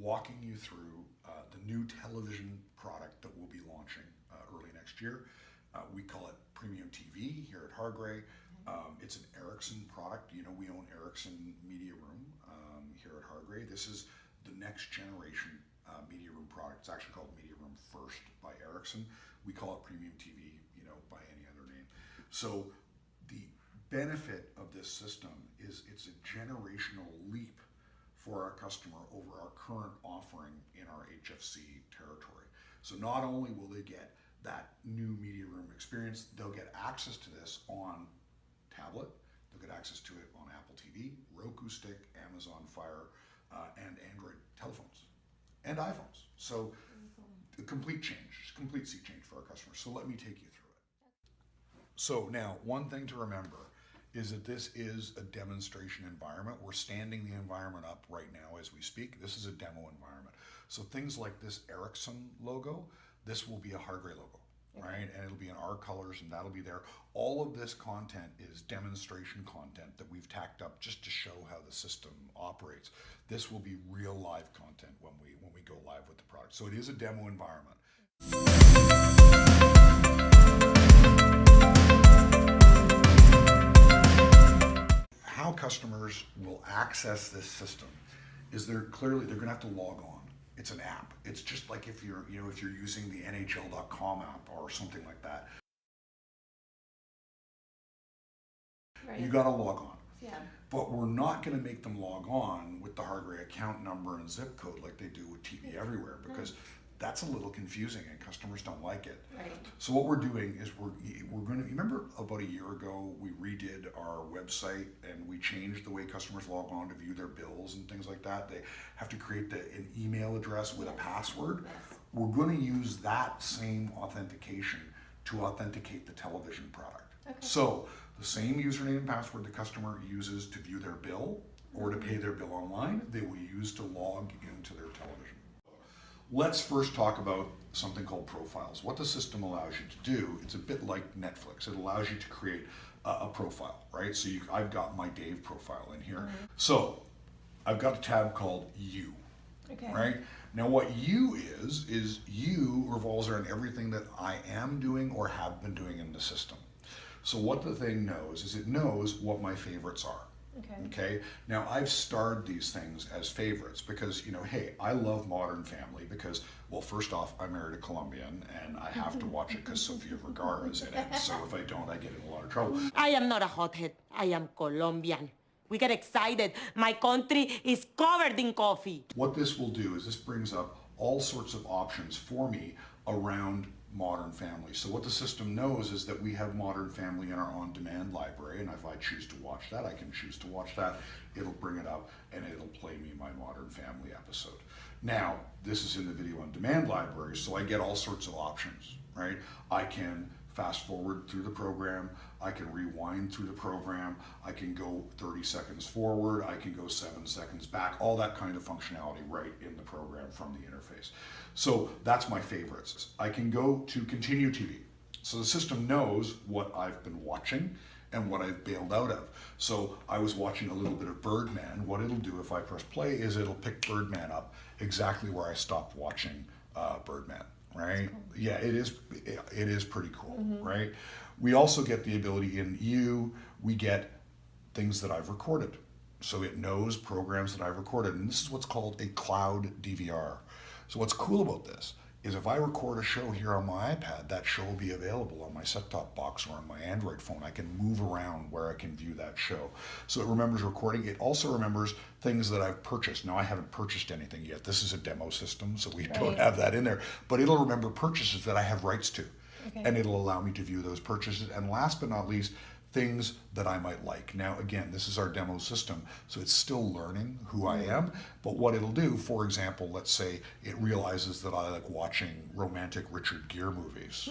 walking you through the new television product that we'll be launching early next year. We call it Premium TV here at Hargray. It's an Ericsson product. You know, we own Ericsson Media Room here at Hargray. This is the next generation Media Room product. It's actually called Media Room First by Ericsson. We call it Premium TV, you know, by any other name. So the benefit of this system is it's a generational leap for our customer over our current offering in our HFC territory. So not only will they get that new Media Room experience, they'll get access to this on tablet, they'll get access to it on Apple TV, Roku Stick, Amazon Fire, and Android telephones and iPhones. So a complete change, complete sea change for our customers. So let me take you through it. So now, one thing to remember is that this is a demonstration environment. We're standing the environment up right now as we speak. This is a demo environment. So things like this Ericsson logo, this will be a Hargray logo, right? And it'll be in our colors and that'll be there. All of this content is demonstration content that we've tacked up just to show how the system operates. This will be real live content when we go live with the product. So it is a demo environment. How customers will access this system is they're going to have to log on. It's an app. It's just like if you're using the NHL.com app or something like that. Right. You got to log on. Yeah. But we're not going to make them log on with the Hargray account number and zip code like they do with TV Everywhere, because that's a little confusing and customers don't like it. Right. So what we're doing is we're going to, remember about a year ago we redid our website and we changed the way customers log on to view their bills and things like that. They have to create an email address with a password. Yes. We're going to use that same authentication to authenticate the television product. Okay. So the same username and password the customer uses to view their bill or to pay their bill online, they will use to log into their television. Let's first talk about something called profiles. What the system allows you to do, it's a bit like Netflix. It allows you to create a profile, right? So I've got my Dave profile in here. So I've got a tab called You, right? Now what You is You revolves around everything that I am doing or have been doing in the system. So what the thing knows is it knows what my favorites are. Okay. Now I've starred these things as favorites because, you know, hey, I love Modern Family because, well, first off, I'm married a Colombian and I have to watch it because Sofia Vergara is in it. So if I don't, I get in a lot of trouble. I am not a hothead. I am Colombian. We get excited. My country is covered in coffee. What this will do is this brings up all sorts of options for me around Modern Family. So what the system knows is that we have Modern Family in our on-demand library, and if I choose to watch that, I can choose to watch that. It'll bring it up and it'll play me my Modern Family episode. Now, this is in the video on demand library, so I get all sorts of options, right? I can fast forward through the program, I can rewind through the program, I can go 30 seconds forward, I can go 7 seconds back, all that kind of functionality right in the program from the interface. So that's my favorites. I can go to continue TV. So the system knows what I've been watching and what I've bailed out of. So I was watching a little bit of Birdman. What it'll do if I press play is it'll pick Birdman up exactly where I stopped watching Birdman. Right? Cool. Yeah, it is pretty cool, right? We also get the ability in You, we get things that I've recorded. So it knows programs that I've recorded, and this is what's called a cloud DVR. So what's cool about this is if I record a show here on my iPad, that show will be available on my set-top box or on my Android phone. I can move around where I can view that show. So it remembers recording. It also remembers things that I've purchased. Now I haven't purchased anything yet. This is a demo system, so we don't have that in there. But it'll remember purchases that I have rights to. And it'll allow me to view those purchases. And last but not least, things that I might like. Now, again, this is our demo system, so it's still learning who I am, but what it'll do, for example, let's say it realizes that I like watching romantic Richard Gere movies.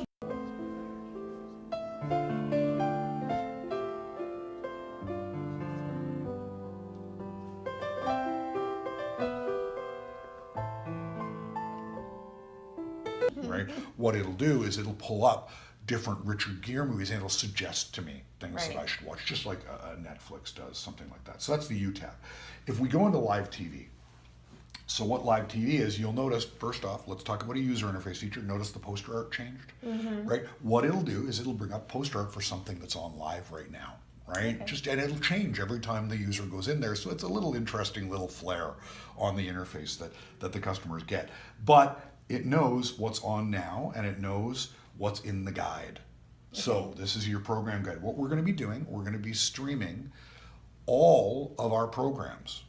Right? What it'll do is it'll pull up different Richard Gere movies and it'll suggest to me things that I should watch, just like a Netflix does, something like that. So that's the You tab. If we go into live TV, So what live TV is, you'll notice, first off, let's talk about a user interface feature. Notice the poster art changed, right? What it'll do is it'll bring up poster art for something that's on live right now, right? Okay. And it'll change every time the user goes in there. So it's a little interesting little flair on the interface that the customers get. But it knows what's on now and it knows what's in the guide. So this is your program guide. What we're going to be doing, we're going to be streaming all of our programs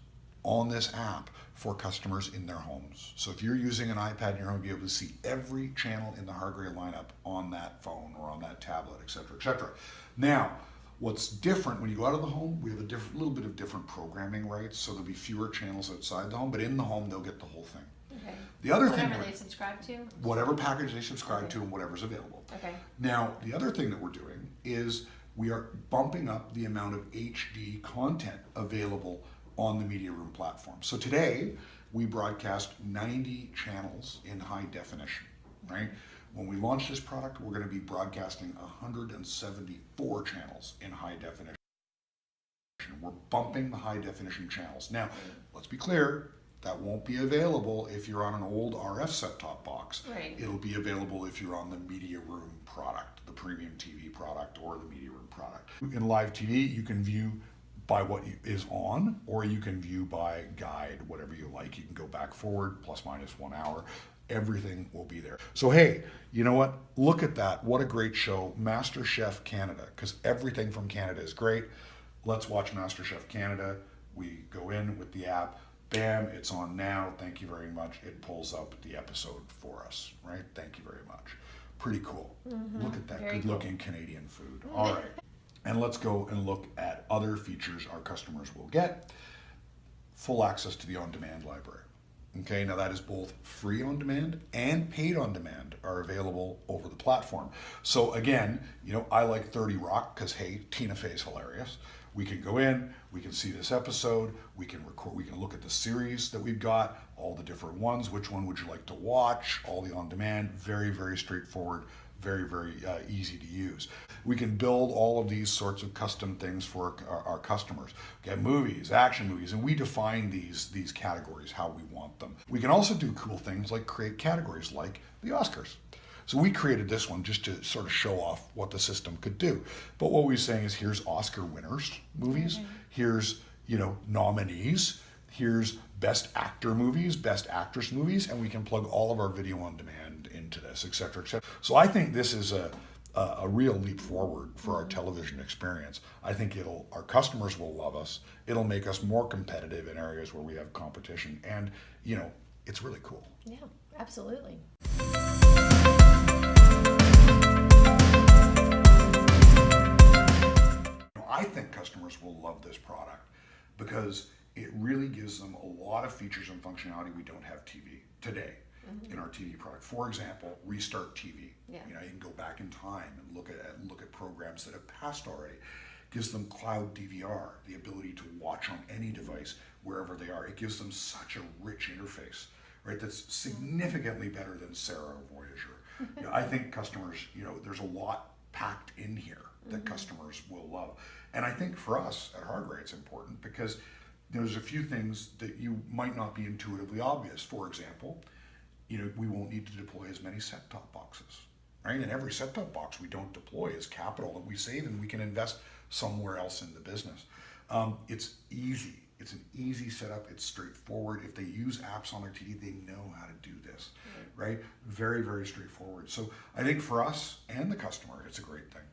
on this app for customers in their homes. So if you're using an iPad in your home, you'll be able to see every channel in the Hargray lineup on that phone or on that tablet, et cetera, et cetera. Now, what's different when you go out of the home, we have a little bit of different programming rights, so there'll be fewer channels outside the home, but in the home, they'll get the whole thing. Okay. The other thing, Whatever they subscribe to? whatever package they subscribe to and whatever's available. Okay. Now, the other thing that we're doing is we are bumping up the amount of HD content available on the Media Room platform. So today, we broadcast 90 channels in high definition, right? When we launch this product, we're going to be broadcasting 174 channels in high definition. We're bumping the high definition channels. Now, let's be clear, that won't be available if you're on an old RF set-top box. Right. It'll be available if you're on the Media Room product, the Premium TV product, or the Media Room product. In live TV, you can view by what is on, or you can view by guide, whatever you like. You can go back forward, plus minus 1 hour. Everything will be there. So hey, you know what? Look at that. What a great show. MasterChef Canada, because everything from Canada is great. Let's watch MasterChef Canada. We go in with the app. Bam, it's on now. Thank you very much. It pulls up the episode for us, right? Thank you very much. Pretty cool. Look at that Very good looking Canadian food. All right. And let's go and look at other features our customers will get. Full access to the on-demand library. Okay, now that is both free on demand and paid on demand are available over the platform. So again, you know, I like 30 Rock because hey, Tina Fey's hilarious. We can go in, we can see this episode, we can record, we can look at the series that we've got, all the different ones, which one would you like to watch, all the on demand, very, very straightforward, very, very easy to use. We can build all of these sorts of custom things for our customers. Get movies, action movies, and we define these categories how we want them. We can also do cool things like create categories like the Oscars. So we created this one just to sort of show off what the system could do. But what we're saying is here's Oscar winners movies, here's, you know, nominees, here's best actor movies, best actress movies, and we can plug all of our video on demand into this, et cetera, et cetera. So I think this is a real leap forward for our television experience. I think our customers will love us. It'll make us more competitive in areas where we have competition, and you know, it's really cool. Yeah, absolutely. I think customers will love this product because it really gives them a lot of features and functionality we don't have TV today in our TV product. For example, Restart TV. Yeah. You know, you can go back in time and look at programs that have passed already. Gives them cloud DVR, the ability to watch on any device wherever they are. It gives them such a rich interface, right? That's significantly better than Sarah or Voyager. You know, I think customers, you know, there's a lot packed in here that customers will love. And I think for us at Hargray, it's important because there's a few things that you might not be intuitively obvious. For example, you know, we won't need to deploy as many set-top boxes, right? And every set-top box we don't deploy is capital that we save and we can invest somewhere else in the business. It's easy. It's an easy setup. It's straightforward. If they use apps on their TV, they know how to do this, right? Very, very straightforward. So I think for us and the customer, it's a great thing.